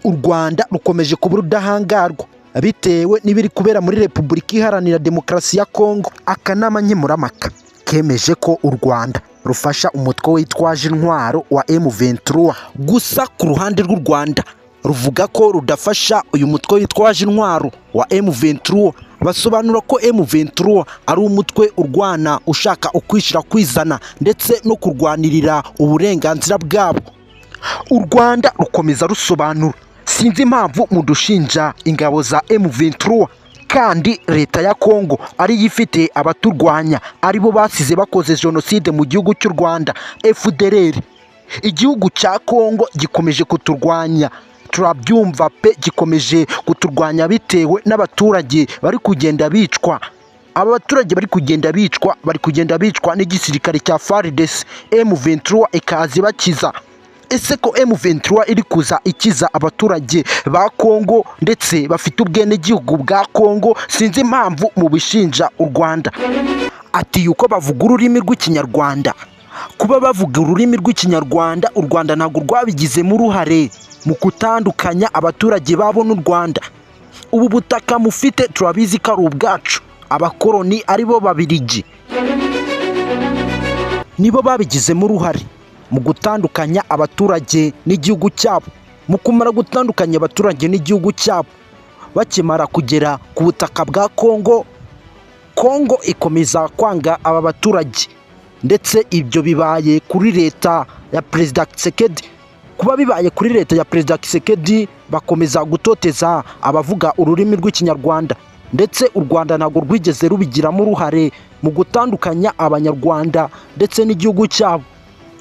U Rwanda rukomeje kuba urudahangarwa bitewe n'ibiri kubera muri Repubulika Iharanira Demokarasi ya Kongo. Akanama nkemurampaka kemeje ko u Rwanda rufasha umutwe witwaje intwaro wa M23. Gusa ku ruhande rw'u Rwanda ruvuga ko rudafasha uyu mutwe witwaje intwaro wa M23. Basobanura ko M23 ari umutwe urwana ushaka ukwishyira kwizana ndetse no kurwanirira uburenganzira bwabo. U Rwanda rukomeza rusobanura, sinzi impamvu mudushinja ingabo za M23 kandi leta ya Kongo ari yifite abaturwanya aribo basize bakoze jenoside mu gihugu cy'u Rwanda FDLR. Igihugu cya Kongo gikomeje kuturwanya, turabyumva pe, gikomeje kuturwanya bitewe n'abaturage bari kugenda bicwa. Aba baturage bari kugenda bicwa n'igisirikare cya FARDC. M23 ikazi bakiza. Ese ko M23 iri kuza ikiza abaturage ba Kongo ndetse bafite ubwenegihugu bwa Kongo, sinzi impamvu mu bishinja u Rwanda. Ati yuko bavuga ururimi rw'ikinyarwanda. Kuba bavuga ururimi rw'ikinyarwanda, u Rwanda ntabwo rwabigizemo uruhare mu kutandukanya abaturage babo n'u Rwanda. Ubu butaka mufite turabizi ko ari ubwacu. Abakoroni aribo Babirigi nibo babigizemo uruhare mu gutandukanya abaturage n'igihugu cyabo. Mu kumara gutandukanya abaturage n'igihugu cyabo, bakimara kugera ku butaka bwa Kongo, Kongo ikomeza kwanga aba baturage, ndetse ibyo bibaye kuri leta ya Perezida Tshisekedi. Kuba bibaye kuri leta ya Perezida Tshisekedi, bakomeza gutoteza abavuga ururimi rw'ikinyarwanda, ndetse u Rwanda ntabwo rwigeze rubigiramo uruhare mu gutandukanya abanyarwanda ndetse n'igihugu cyabo.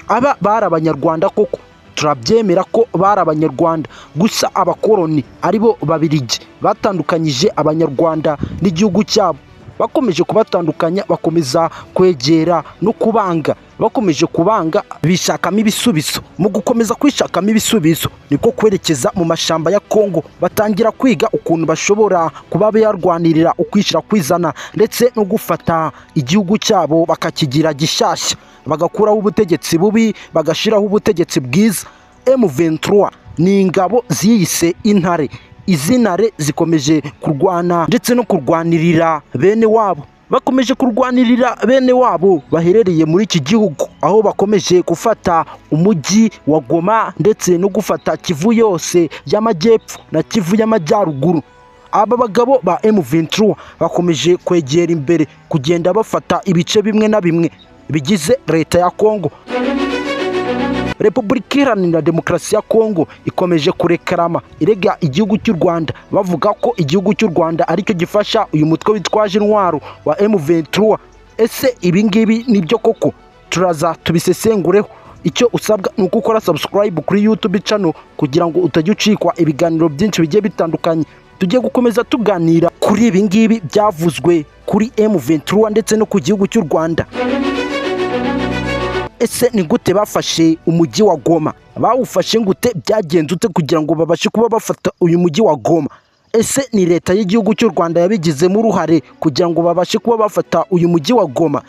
Aba bari abanyarwanda koko, turabyemera ko bari abanyarwanda, gusa abakoroni aribo Babirigi batandukanyije abanyarwanda n'igihugu cyabo. Bakomeje kubatandukanya, bakomeza kwegera no kubanga, bakomeje kubanga bishakamo ibisubizo. Mu gukomeza kwishakamo ibisubizo niko kwerekeza mu mashamba ya Kongo, batangira kwiga ukuntu bashobora kuba yarwanirira ukwishyira kwizana ndetse no gufata igihugu cyabo bakakigira gishyashya, bagakuraho ubutegetsi bubi bagashiraho ubutegetsi bwiza. M23 ni ingabo ziyise intare. Izi ntare zikomeje kurwana ndetse no kurwanirira bene wabo. Bakomeje kurwanirira bene wabo baherereye muri iki gihugu, aho bakomeje gufata umujyi wa Goma ndetse no gufata Kivu yose y'amajyepfo na Kivu y'amajyaruguru. Aba bagabo ba M23 bakomeje kwegera imbere, kugenda bafata ibice bimwe na bimwe bigize leta ya Kongo. Repubulika Iharanira Demokarasi ya Kongo ikomeje kurekarama irega igihugu cy'u Rwanda, bavuga ko igihugu cy'u Rwanda aricyo gifasha uyu mutwe witwaje intwaro wa M23. Ese ibi ngibi nibyo koko? Turaza tubisesengureho. Icyo usabwa ni uko ukora subscribe kuri YouTube channel kugira ngo utajya ucikwa ibiganiro byinshi bigiye bitandukanye. Tugiye gukomeza tuganira kuri ibi ngibi byavuzwe kuri M23 ndetse no ku gihugu cy'u Rwanda. Ese ni gute bafashe umujyi wa Goma? Bawufashe ngute? Byagenze ute kugira ngo babashe kuba bafata uyu mujyi wa Goma? Ese ni leta y'igihugu cy'u Rwanda yabigizemo uruhare kugira ngo babashe kuba bafata uyu mujyi wa Goma?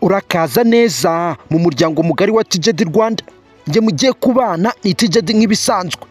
Urakaza neza mu muryango mugari wa TJD Rwanda. Nge mugiye kubana ni TJD nk'ibisanzwe.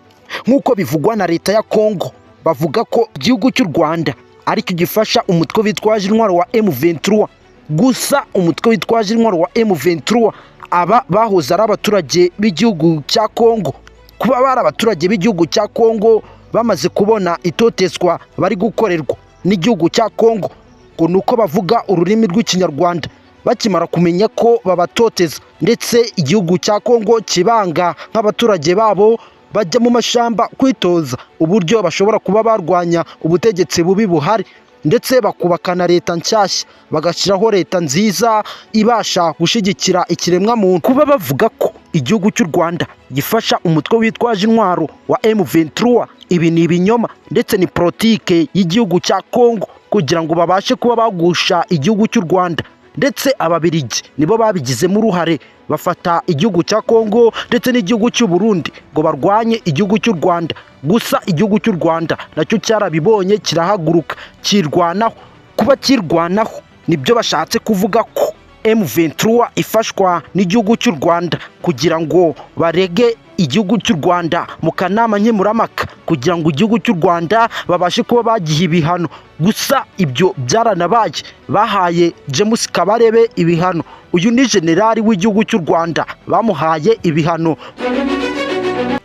Nk'uko bivugwa na leta ya Kongo, bavuga ko igihugu cy'u Rwanda ariko gifasha umutwe witwaje intwaro wa M23. Gusa umutwe witwaje intwaro wa M23 aba bahoze ari abaturage b'igihugu cya Kongo. Kuba bari abaturage b'igihugu cya Kongo, bamaze kubona itotezwa bari gukorerwa n'igihugu cya Kongo, ngo nuko bavuga ururimi rw'ikinyarwanda. Bakimara kumenya ko babatoteza ndetse igihugu cya Kongo kibanga nk'abaturage babo, bajya mu mashamba kwitoza uburyo bashobora kuba barwanya ubutegetsi bubi buhari, ndetse bakubakana leta nshyashya, bagashyiraho leta nziza ibasha gushyigikira ikiremwa muntu. Kuba bavuga ko igihugu cy'u Rwanda gifasha umutwe witwaje intwaro wa M23, ibi ni ibinyoma ndetse ni politike y'igihugu cya Kongo kugira ngo babashe kuba bagusha igihugu cy'u Rwanda. Ndetse Ababirigi nibo babigizemo uruhare, bafata igihugu cya Kongo ndetse n'igihugu cy'u Burundi ngo barwanye igihugu cy'u Rwanda. Gusa igihugu cy'u Rwanda nacyo cyarabibonye, kirahaguruka kirwanaho. Kuba kirwanaho nibyo bashatse kuvuga ko M23 ifashwa n'igihugu cy'u Rwanda kugira ngo barege igihugu cy'u Rwanda mu kanama nkemurampaka kugira ngo igihugu cy'u Rwanda babashe kuba bagiha ibihano. Gusa ibyo byaranabaye, bahaye James Kabarebe ibihano. Uyu ni generali w'igihugu cy'u Rwanda, bamuhaye ibihano.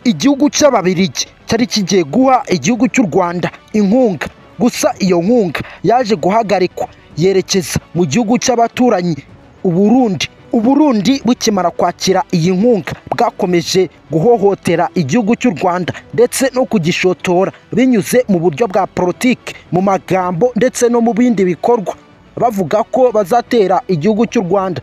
Igihugu cy'Ababiligi cyari kigiye guha igihugu cy'u Rwanda inkunga, gusa iyo nkunga yaje guhagarikwa yerekeza mu gihugu cy'abaturanyi Uburundi bukimara kwakira iyi nkunga bwakomeje guhohotera igihugu cy'u Rwanda ndetse no kugishotora binyuze mu buryo bwa politiki, mu magambo ndetse no mu bindi bikorwa, bavuga ko bazatera igihugu cy'u Rwanda.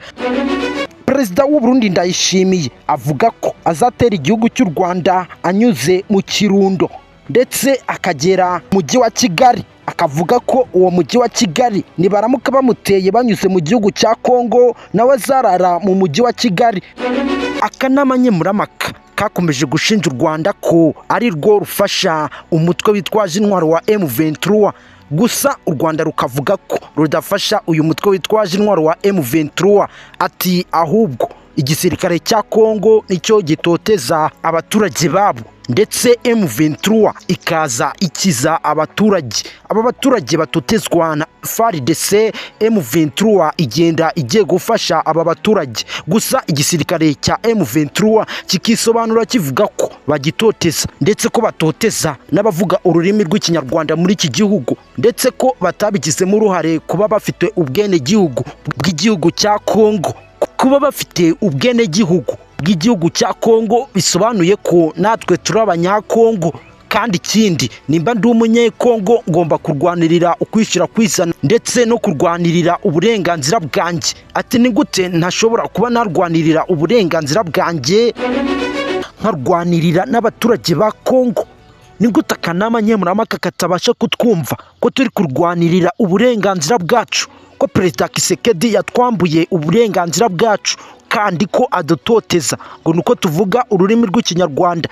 Perezida w'u Burundi Ndayishimiye avuga ko azatera igihugu cy'u Rwanda anyuze mu Kirundo ndetse akagera mu mujyi wa Kigali, akavuga ko uwo mujyi wa Kigali nibaramuka bamuteye banyuze mu gihugu cya Kongo nawe azarara mu mujyi wa Kigali. Akanama nkemurampaka kakomeje gushinja u Rwanda ko ari rwo rufasha umutwe witwaje intwaro wa M23, gusa u Rwanda rukavuga ko rudafasha uyu mutwe witwaje intwaro wa M23, ati ahubwo igisirikare cya Kongo nicyo gitoteza abaturage babo ndetse M23 ikaza ikiza abaturage. Aba baturage batotezwa na FARDC, M23 igenda igiye gufasha aba baturage, gusa igisirikare cya M23 kikisobanura kivuga ko bagitoteza ndetse ko batoteza n'abavuga ururimi rw'ikinyarwanda muri iki gihugu, ndetse ko batabigizemo uruhare kuba bafite ubwenegihugu bw'igihugu cya Kongo. Kuba bafite ubwenegihugu bw'igihugu cya Kongo bisobanuye ko natwe turi abanyakongo, kandi ikindi nimba ndi umunyekongo ngomba kurwanirira ukwishyira kwizana ndetse no kurwanirira uburenganzira bwanjye. Ati ni gute ntashobora kuba narwanirira uburenganzira bwanjye nkarwanirira n'abaturage ba Kongo? Ni gute akanama nkemurampaka katabasha kutwumva ko turi kurwanirira uburenganzira bwacu, ko Perezida Kisekedi yatwambuye uburenganzira bwacu kandi ko adutoteza ngo nuko tuvuga ururimi rw'ikinyarwanda?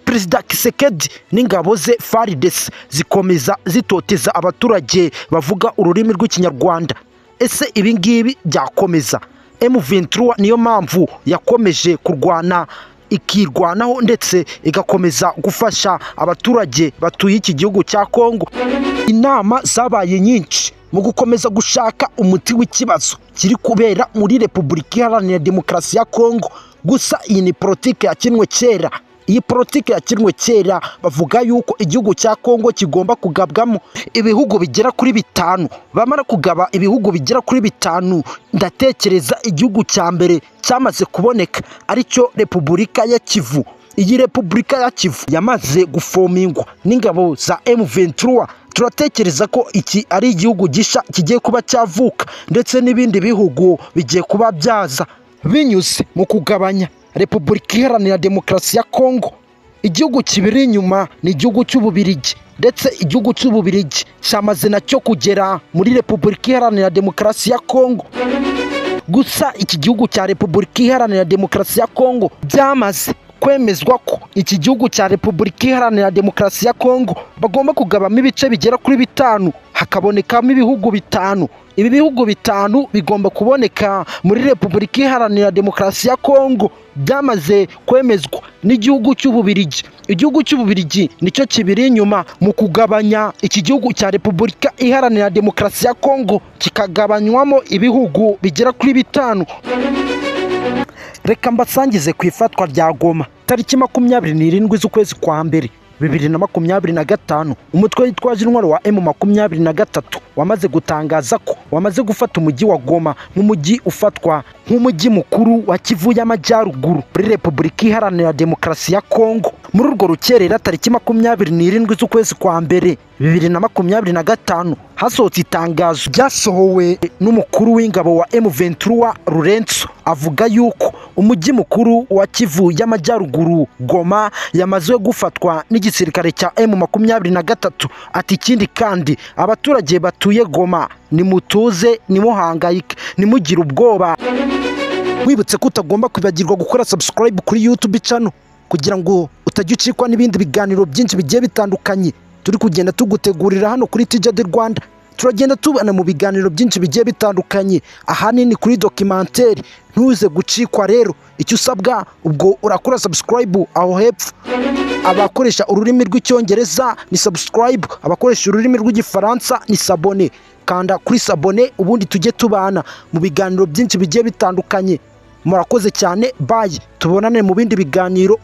Perezida Kisekedi n'ingabo ze FARDC zikomeza zitoteza abaturage bavuga ururimi rw'ikinyarwanda. Ese ibi ngibi byakomeza? M23 niyo mpamvu yakomeje kurwana, ikirwanaho ndetse igakomeza gufasha abaturage batuye iki gihugu cya Kongo. Inama zabaye nyinshi mu gukomeza gushaka umuti w'ikibazo kiri kubera muri Repubulika Iharanira Demokarasi ya Kongo. Gusa iyi ni politiki yakinwe kera. Iyi politiki yakinwe kera, bavuga yuko igihugu cya Kongo kigomba kugabwamo ibihugu bigera kuri 5. Bamara kugaba ibihugu bigera kuri 5, ndatekereza igihugu cya mbere cyamaze kuboneka aricyo Repubulika ya Kivu. Iyi Repubulika ya Kivu yamaze gufomingwa n'ingabo za M23. Turatekereza ko iki ari igihugu gisha kigiye kuba cyavuka, ndetse n'ibindi bihugu bigiye kuba byaza binyuze mu kugabanya Repubulika Iharanira Demokarasi ya Kongo. Igihugu kibiri inyuma ni igihugu cy'Ububiligi, ndetse igihugu cy'Ububiligi cyamaze nacyo kugera muri Repubulika Iharanira Demokarasi ya Kongo. Gusa iki gihugu cya Repubulika Iharanira Demokarasi ya Kongo byamaze kwemezwa ko iki gihugu cya Repubulika Iharanira Demokarasi ya Kongo bagomba kugabamo ibice bigera kuri 5, hakabonekamo ibihugu 5. Ibi bihugu 5 bigomba kuboneka muri Repubulika Iharanira Demokarasi ya Kongo, byamaze kwemezwa n'igihugu cy'Ububiligi. Igihugu cy'Ububiligi nicyo kibiri inyuma mu kugabanya iki gihugu cya Repubulika Iharanira Demokarasi ya Kongo, kikagabanywamo ibihugu bigera kuri 5. Reka mbasangize ku ifatwa rya Goma tariki 27 z'ukwezi kwa mbere 2025. Umutwe witwaje intwaro wa M23 wamaze gutangaza ko wamaze gufata umujyi wa Goma nk'umujyi ufatwa nk'umujyi mukuru wa Kivu y'Amajyaruguru muri Repubulika Iharanira Demokarasi ya Kongo. Muri urwo rukerera tariki 27 z'ukwezi kwa mbere 2025 hasohotse itangazo ryasohowe n'umukuru w'ingabo wa M23 Lourenço, avuga yuko umujyi mukuru wa Kivu y'Amajyaruguru Goma yamaze gufatwa n'igisirikare cya M23. Ati ikindi kandi abaturage batuye Goma nimutuze, nimuhangayike, nimugire ubwoba. Wibutse ko utagomba kwibagirwa gukora subscribe kuri YouTube channel kugira ngo utajya ucikwa n'ibindi biganiro byinshi bigiye bitandukanye turi kugenda tugutegurira hano kuri TJD Rwanda. turagenda tubana mu biganiro byinshi bigiye bitandukanye, ahanini kuri documentaire. Ntuze gucikwa rero, icyo usabwa ubwo urakora subscribe aho hepfo. Abakoresha ururimi rw'icyongereza ni subscribe, abakoresha ururimi rw'igifaransa ni s'abonner. Kanda kuri s'abonner ubundi tujye tubana mu biganiro byinshi bigiye bitandukanye. Murakoze cyane, bye, tubonane mu bindi biganiro